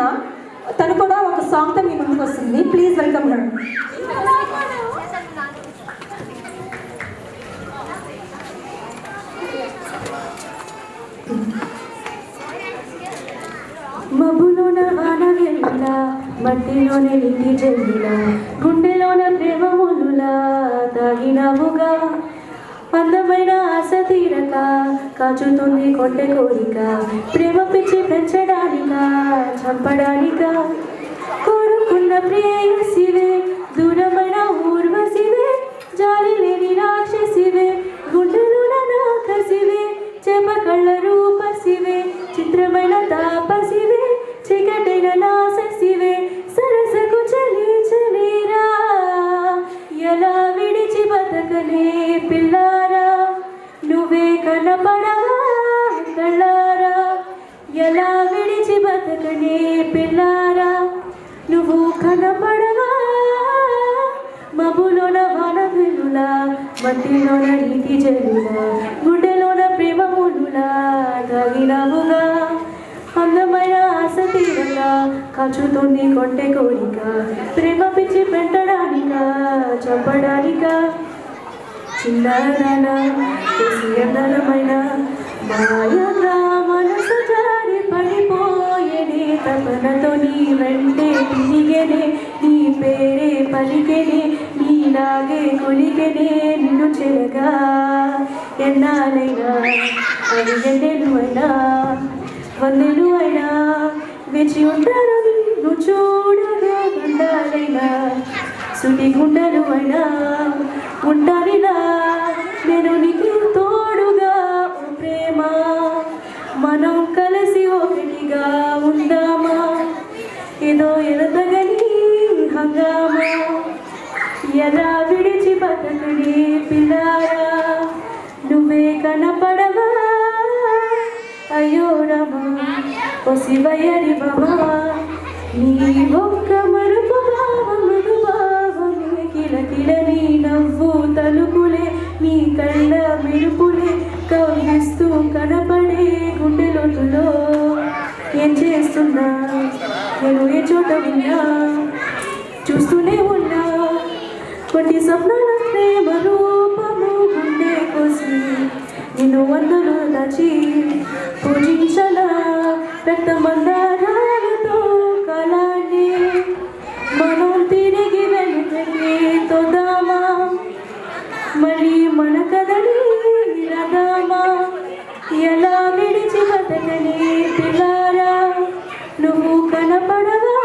అన్న. తను కూడా ఒక సాంగ్తో మీ ముందుకు వస్తుంది. Please welcome her. మబ్బులోన వాన వెల్లులా, మట్టిలోనే నీటి జల్లులా, గుండెలోన ప్రేమ ముల్లులా తాగినావుగా. అందమైన ఆశ తీరక కాచుతుంది కొంటె కోరిక, ప్రేమ పిచ్చి పెంచడానిక చంపడానిక. కోరుకున్న ప్రేయసివే, దూరమైన ఊర్వశివే, జాలి లేని రాక్షసివే, గుండెలోన నాకసివే, చేప కళ్ళ రూపసివే, చిత్రమైన తాపసివే, చీకటైన నాశసివే, సరసకు చలి చలిరా. ఎలా విడిచి బతకనే పిల్లారా, నువ్వే కనపడవా కళ్ళారా. ఎలా విడిచి బతకనే పిల్లారా, నువ్వు కనపడవా. మబ్బులోన వాన వెల్లులా, మట్టిలోన నీటి జల్లులా, గుండెలోన ప్రేమ ముల్లులా తాగినావుగా. అందమైన ఆశ తీరక కాచుతుంది కొంటె కోరిక, ప్రేమ పిచ్చి పెట్టడానిక చంపడానిక. చిన్నదాన అందరమైన మాయగా మనసు జారి పడిపోయేనే, తపనతో నీ వెంటే తిరిగేనే, నీ పేరే పలికెనే, నీలాగే కొలికెనే నిన్ను చెరగా. ఎన్నాళ్ళైనా అది ఎండెలు అయినా వందెలు అయినా వేచి ఉంటాను నిన్ను చూడగా. గుండాలైనా సుటి గుండెలు అయినా ఉంటానిలా నేను నీకు తోడుగా. ఓ ప్రేమ, మనం కలిసి ఒకటిగా ఉందామా, ఏదో ఎదగని హంగామా. ఎలా విడిచి బతకని పిల్లారా, నువ్వే కనపడవా. అయ్యో రమా, ఓ శివయ్యరి బాబా, నీ ఒక్క మరుపు భావములు భావమే, కిలకిలని నవ్వు తలుపులే, నీ కళ్ళ మెరుపులే కవ్విస్తూ కనపడే గుండె లోతులో. ఏం చేస్తున్నా నేను ఏ చోట ఉన్నా, చూస్తూనే ఉన్నా కొన్ని స్వప్నాల ప్రేమ రూపము. గుండె కోసి నిన్ను వందలు దాచి పూజించల రక్తమందారాలతో కలాన్ని. మనం తిరిగి వెళ్ళి తోదామా, మళ్ళీ మన కథని రదామా. ఎలా విడిచి బతకని పిల్లారా, నువ్వు కనపడవా